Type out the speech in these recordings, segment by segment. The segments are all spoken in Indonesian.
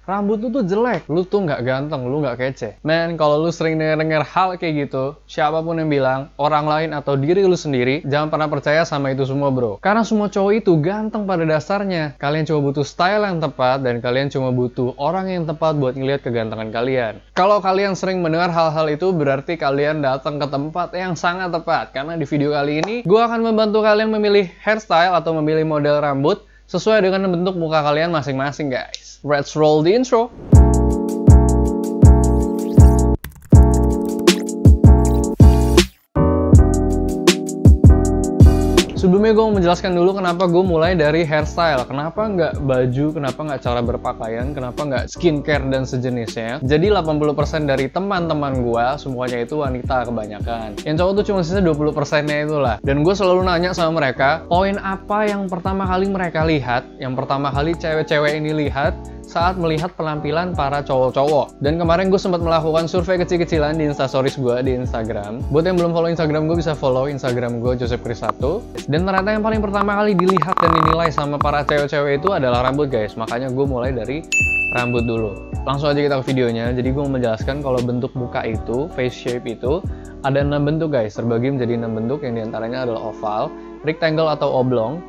rambut lu tuh jelek, lu tuh nggak ganteng, lu nggak kece. Men, kalau lu sering denger hal kayak gitu, siapapun yang bilang, orang lain atau diri lu sendiri, jangan pernah percaya sama itu semua bro. Karena semua cowok itu ganteng pada dasarnya. Kalian cuma butuh style yang tepat, dan kalian cuma butuh orang yang tepat buat ngeliat kegantengan kalian. Kalau kalian sering mendengar hal-hal itu, berarti kalian datang ke tempat yang sangat tepat. Karena di video kali ini, gue akan membantu kalian memilih hairstyle atau memilih model rambut sesuai dengan bentuk muka kalian masing-masing guys. Let's roll the intro. Sebelumnya gue mau menjelaskan dulu kenapa gue mulai dari hairstyle. Kenapa nggak baju, kenapa nggak cara berpakaian, kenapa nggak skincare dan sejenisnya. Jadi 80% dari teman-teman gue, semuanya itu wanita kebanyakan. Yang cowok tuh cuma sisa 20%-nya itulah. Dan gue selalu nanya sama mereka, poin apa yang pertama kali mereka lihat, yang pertama kali cewek-cewek ini lihat, saat melihat penampilan para cowok-cowok. Dan kemarin gue sempat melakukan survei kecil-kecilan di instastories gue di Instagram. Buat yang belum follow Instagram gue, bisa follow Instagram gue Joseph Chris 1. Dan ternyata yang paling pertama kali dilihat dan dinilai sama para cewek-cewek itu adalah rambut guys. Makanya gue mulai dari rambut dulu. Langsung aja kita ke videonya. Jadi gue mau menjelaskan kalau bentuk muka itu, face shape itu, ada 6 bentuk guys. Terbagi menjadi 6 bentuk, yang diantaranya adalah oval, rectangle atau oblong.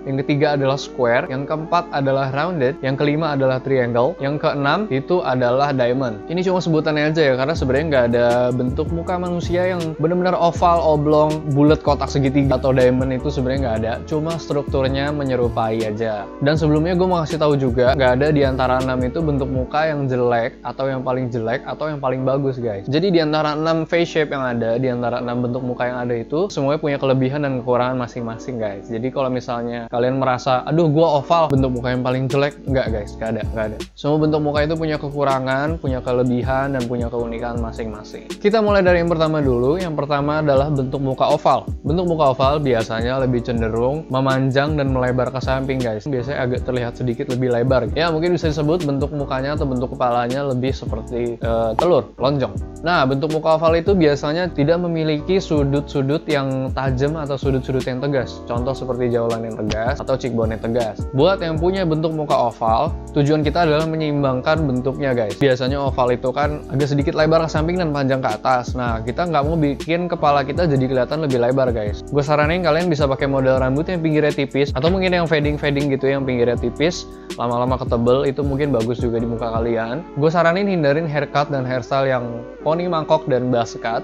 Yang ketiga adalah square, yang keempat adalah rounded, yang kelima adalah triangle, yang keenam itu adalah diamond. Ini cuma sebutannya aja ya, karena sebenarnya nggak ada bentuk muka manusia yang benar-benar oval, oblong, bulat, kotak segitiga atau diamond itu sebenarnya nggak ada. Cuma strukturnya menyerupai aja. Dan sebelumnya gue mau kasih tahu juga, nggak ada di antara 6 itu bentuk muka yang jelek, atau yang paling jelek, atau yang paling bagus guys. Jadi di antara 6 face shape yang ada, di antara 6 bentuk muka yang ada itu, semuanya punya kelebihan dan kekurangan masing-masing guys. Jadi kalau misalnya kalian merasa, aduh gua oval, bentuk muka yang paling jelek, nggak guys, nggak ada. Semua bentuk muka itu punya kekurangan, punya kelebihan, dan punya keunikan masing-masing. Kita mulai dari yang pertama dulu. Yang pertama adalah bentuk muka oval. Bentuk muka oval biasanya lebih cenderung memanjang dan melebar ke samping guys. Biasanya agak terlihat sedikit lebih lebar. Ya mungkin bisa disebut bentuk mukanya atau bentuk kepalanya lebih seperti telur, lonjong. Nah, bentuk muka oval itu biasanya tidak memiliki sudut-sudut yang tajam atau sudut-sudut yang tegas. Contoh seperti jaulan yang tegas atau cheekbone yang tegas. Buat yang punya bentuk muka oval, tujuan kita adalah menyeimbangkan bentuknya guys. Biasanya oval itu kan agak sedikit lebar ke samping dan panjang ke atas. Nah, kita nggak mau bikin kepala kita jadi kelihatan lebih lebar guys. Gue saranin kalian bisa pakai model rambut yang pinggirnya tipis, atau mungkin yang fading gitu yang pinggirnya tipis, lama-lama ketebel, itu mungkin bagus juga di muka kalian. Gue saranin hindarin haircut dan hairstyle yang poni mangkok dan buzz cut,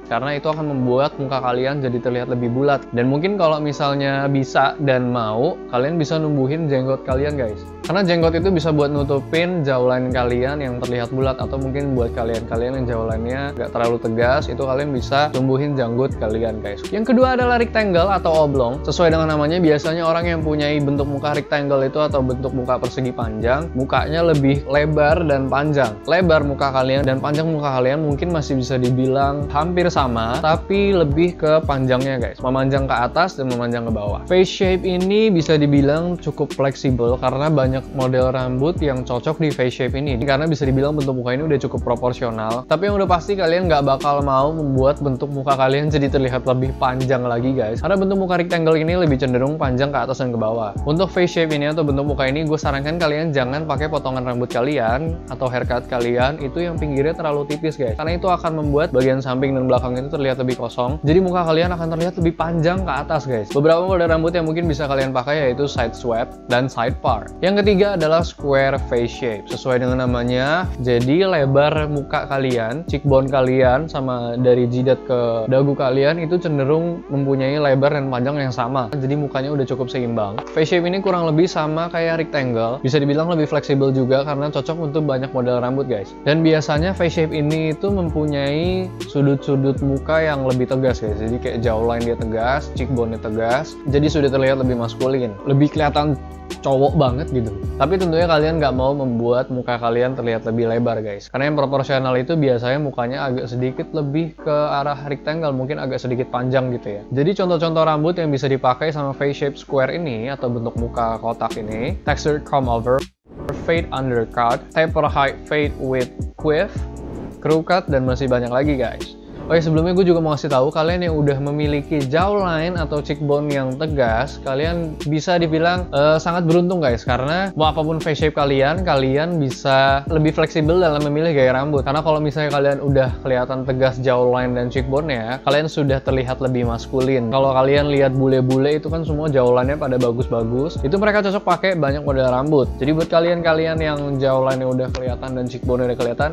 karena itu akan membuat muka kalian jadi terlihat lebih bulat. Dan mungkin kalau misalnya bisa dan mau, kalian bisa numbuhin jenggot kalian guys. Karena jenggot itu bisa buat nutupin jaulan kalian yang terlihat bulat, atau mungkin buat kalian yang jaulannya nggak terlalu tegas, itu kalian bisa tumbuhin janggut kalian guys. Yang kedua adalah rectangle atau oblong. Sesuai dengan namanya, biasanya orang yang punya bentuk muka rectangle itu atau bentuk muka persegi panjang, mukanya lebih lebar dan panjang. Lebar muka kalian dan panjang muka kalian mungkin masih bisa dibilang hampir sama, tapi lebih ke panjangnya guys. Memanjang ke atas dan memanjang ke bawah. Face shape ini bisa dibilang cukup fleksibel karena banyak model rambut yang cocok di face shape ini. Karena bisa dibilang bentuk muka ini udah cukup proporsional. Tapi yang udah pasti kalian nggak bakal mau membuat bentuk muka kalian jadi terlihat lebih panjang lagi guys. Karena bentuk muka rectangle ini lebih cenderung panjang ke atas dan ke bawah. Untuk face shape ini atau bentuk muka ini, gue sarankan kalian jangan pakai potongan rambut kalian atau haircut kalian itu yang pinggirnya terlalu tipis guys. Karena itu akan membuat bagian samping dan belakang itu terlihat lebih kosong. Jadi muka kalian akan terlihat lebih panjang ke atas guys. Beberapa model rambut yang mungkin bisa kalian pakai yaitu side swept dan side part. Yang ketiga adalah square face shape. Sesuai dengan namanya, jadi lebar muka kalian, cheekbone kalian, sama dari jidat ke dagu kalian itu cenderung mempunyai lebar dan panjang yang sama. Jadi mukanya udah cukup seimbang. Face shape ini kurang lebih sama kayak rectangle. Bisa dibilang lebih fleksibel juga karena cocok untuk banyak model rambut guys. Dan biasanya face shape ini itu mempunyai sudut-sudut muka yang lebih tegas guys. Jadi kayak jawline dia tegas, cheekbone-nya tegas. Jadi sudah terlihat lebih maskulin, lebih kelihatan cowok banget gitu. Tapi tentunya kalian nggak mau membuat muka kalian terlihat lebih lebar guys. Karena yang proporsional itu biasanya mukanya agak sedikit lebih ke arah rectangle, mungkin agak sedikit panjang gitu ya. Jadi contoh-contoh rambut yang bisa dipakai sama face shape square ini atau bentuk muka kotak ini: textured comb over, fade undercut, taper height fade with quiff, crew cut, dan masih banyak lagi guys. Oh ya, sebelumnya gue juga mau kasih tahu kalian yang udah memiliki jawline atau cheekbone yang tegas, kalian bisa dibilang sangat beruntung guys, karena mau apapun face shape kalian bisa lebih fleksibel dalam memilih gaya rambut. Karena kalau misalnya kalian udah kelihatan tegas jawline dan cheekbone-nya, kalian sudah terlihat lebih maskulin. Kalau kalian lihat bule-bule itu kan semua jawline-nya pada bagus-bagus, itu mereka cocok pakai banyak model rambut. Jadi buat kalian-kalian yang jawline-nya udah kelihatan dan cheekbone-nya udah kelihatan,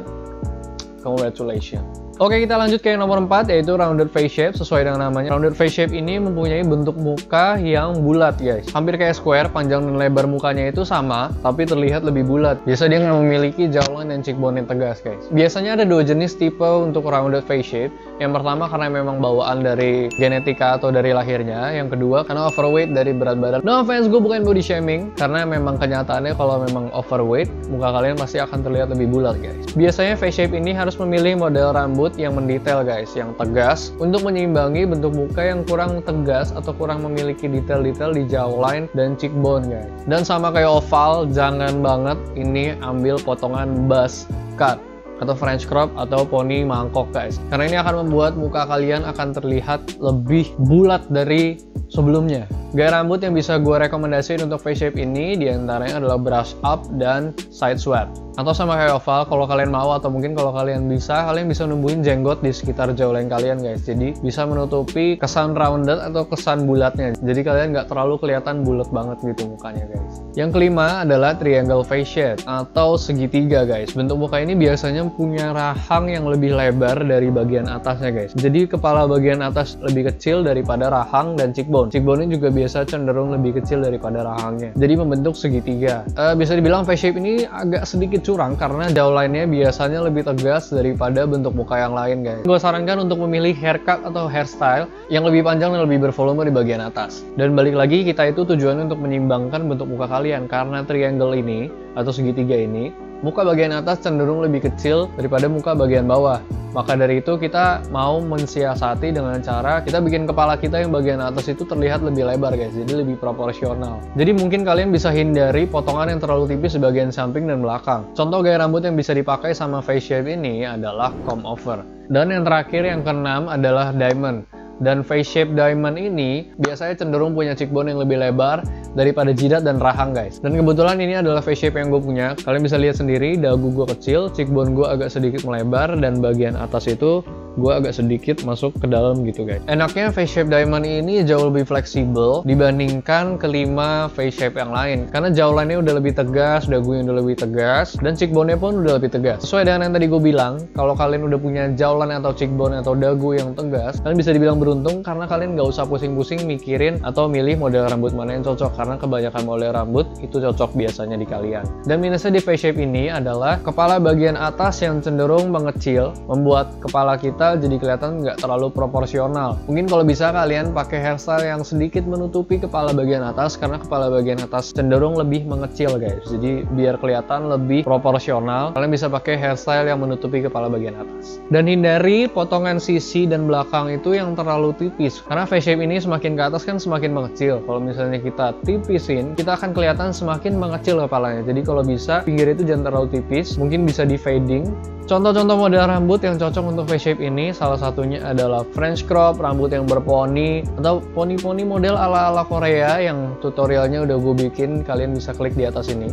congratulations. Oke, kita lanjut ke yang nomor 4, yaitu rounded face shape. Sesuai dengan namanya, rounded face shape ini mempunyai bentuk muka yang bulat guys. Hampir kayak square, panjang dan lebar mukanya itu sama, tapi terlihat lebih bulat. Biasa dia nggak memiliki jawline dan cheekbone yang tegas guys. Biasanya ada dua jenis tipe untuk rounded face shape. Yang pertama karena memang bawaan dari genetika atau dari lahirnya. Yang kedua karena overweight dari berat badan. No offense, gue bukan body shaming, karena memang kenyataannya kalau memang overweight, muka kalian pasti akan terlihat lebih bulat guys. Biasanya face shape ini harus memilih model rambut yang mendetail guys, yang tegas, untuk menyeimbangi bentuk muka yang kurang tegas atau kurang memiliki detail-detail di jawline dan cheekbone guys. Dan sama kayak oval, jangan banget ini ambil potongan buzz cut atau French crop atau poni mangkok guys, karena ini akan membuat muka kalian akan terlihat lebih bulat dari sebelumnya. Gaya rambut yang bisa gue rekomendasiin untuk face shape ini diantaranya adalah brush up dan side swept. Atau sama kayak oval, kalau kalian mau atau mungkin kalau kalian bisa numbuhin jenggot di sekitar jawline kalian guys. Jadi bisa menutupi kesan rounded atau kesan bulatnya. Jadi kalian nggak terlalu kelihatan bulat banget gitu mukanya guys. Yang kelima adalah triangle face shape atau segitiga guys. Bentuk muka ini biasanya punya rahang yang lebih lebar dari bagian atasnya guys. Jadi kepala bagian atas lebih kecil daripada rahang dan cheekbone. Cheekbone-nya juga biasa cenderung lebih kecil daripada rahangnya. Jadi membentuk segitiga. Bisa dibilang face shape ini agak sedikit curang karena jawline-nya biasanya lebih tegas daripada bentuk muka yang lain guys. Gue sarankan untuk memilih haircut atau hairstyle yang lebih panjang dan lebih bervolume di bagian atas. Dan balik lagi, kita itu tujuannya untuk menyimbangkan bentuk muka kalian, karena triangle ini atau segitiga ini, muka bagian atas cenderung lebih kecil daripada muka bagian bawah. Maka dari itu kita mau mensiasati dengan cara kita bikin kepala kita yang bagian atas itu terlihat lebih lebar guys, jadi lebih proporsional. Jadi mungkin kalian bisa hindari potongan yang terlalu tipis di bagian samping dan belakang. Contoh gaya rambut yang bisa dipakai sama face shape ini adalah comb over. Dan yang terakhir, yang keenam adalah diamond. Dan face shape diamond ini biasanya cenderung punya cheekbone yang lebih lebar daripada jidat dan rahang guys. Dan kebetulan ini adalah face shape yang gue punya. Kalian bisa lihat sendiri, dagu gue kecil, cheekbone gue agak sedikit melebar, dan bagian atas itu gue agak sedikit masuk ke dalam gitu guys. Enaknya face shape diamond ini jauh lebih fleksibel dibandingkan kelima face shape yang lain, karena jawline-nya udah lebih tegas, dagunya udah lebih tegas, dan cheekbone-nya pun udah lebih tegas. Sesuai dengan yang tadi gue bilang, kalau kalian udah punya jawline atau cheekbone atau dagu yang tegas, kalian bisa dibilang beruntung karena kalian nggak usah pusing-pusing mikirin atau milih model rambut mana yang cocok, karena kebanyakan model rambut itu cocok biasanya di kalian. Dan minusnya di face shape ini adalah kepala bagian atas yang cenderung mengecil, membuat kepala kita jadi kelihatan nggak terlalu proporsional. Mungkin kalau bisa kalian pakai hairstyle yang sedikit menutupi kepala bagian atas, karena kepala bagian atas cenderung lebih mengecil guys. Jadi biar kelihatan lebih proporsional, kalian bisa pakai hairstyle yang menutupi kepala bagian atas. Dan hindari potongan sisi dan belakang itu yang terlalu tipis, karena face shape ini semakin ke atas kan semakin mengecil. Kalau misalnya kita tipisin, kita akan kelihatan semakin mengecil kepalanya. Jadi kalau bisa, pinggir itu jangan terlalu tipis, mungkin bisa di fading. Contoh-contoh model rambut yang cocok untuk face shape ini salah satunya adalah French crop, rambut yang berponi, atau poni-poni model ala-ala Korea yang tutorialnya udah gue bikin, kalian bisa klik di atas ini.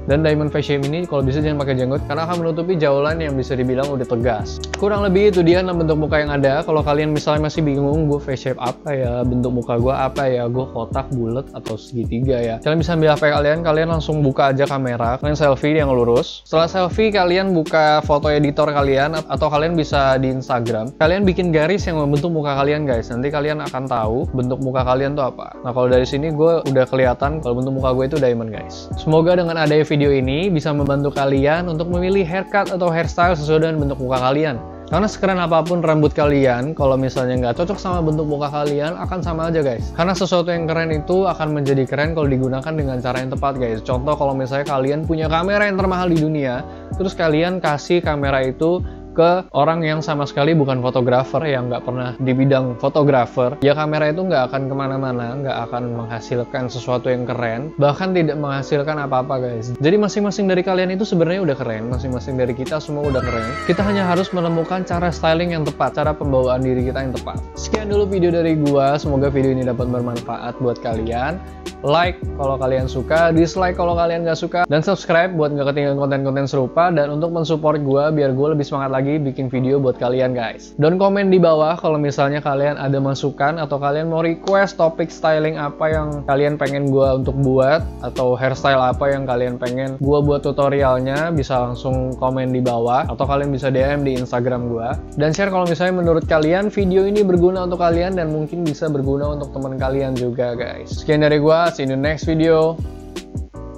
Dan diamond face shape ini kalau bisa jangan pakai jenggot, karena akan menutupi jawline yang bisa dibilang udah tegas. Kurang lebih itu dia 6 bentuk muka yang ada. Kalau kalian misalnya masih bingung, gue face shape apa ya, bentuk muka gue apa ya, gue kotak, bulat, atau segitiga ya, kalian bisa ambil HP kalian langsung buka aja kamera, kalian selfie yang lurus. Setelah selfie, kalian buka foto editor kalian, atau kalian bisa di Instagram, kalian bikin garis yang membentuk muka kalian guys. Nanti kalian akan tahu bentuk muka kalian tuh apa. Nah kalau dari sini gue udah kelihatan kalau bentuk muka gue itu diamond guys. Semoga dengan adanya video ini bisa membantu kalian untuk memilih haircut atau hairstyle sesuai dengan bentuk muka kalian. Karena sekeren apapun rambut kalian, kalau misalnya nggak cocok sama bentuk muka kalian, akan sama aja guys. Karena sesuatu yang keren itu akan menjadi keren kalau digunakan dengan cara yang tepat guys. Contoh kalau misalnya kalian punya kamera yang termahal di dunia, terus kalian kasih kamera itu ke orang yang sama sekali bukan fotografer, yang nggak pernah di bidang fotografer, ya kamera itu nggak akan kemana-mana, nggak akan menghasilkan sesuatu yang keren, bahkan tidak menghasilkan apa-apa guys. Jadi masing-masing dari kalian itu sebenarnya udah keren, masing-masing dari kita semua udah keren. Kita hanya harus menemukan cara styling yang tepat, cara pembawaan diri kita yang tepat. Sekian dulu video dari gua, semoga video ini dapat bermanfaat buat kalian. Like kalau kalian suka, dislike kalau kalian nggak suka, dan subscribe buat nggak ketinggalan konten-konten serupa, dan untuk mensupport gue biar gue lebih semangat lagi bikin video buat kalian guys. Don't komen di bawah kalau misalnya kalian ada masukan atau kalian mau request topik styling apa yang kalian pengen gue untuk buat, atau hairstyle apa yang kalian pengen gue buat tutorialnya, bisa langsung komen di bawah atau kalian bisa DM di Instagram gue, dan share kalau misalnya menurut kalian video ini berguna untuk kalian dan mungkin bisa berguna untuk teman kalian juga guys. Sekian dari gue, see you in the next video.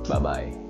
Bye bye.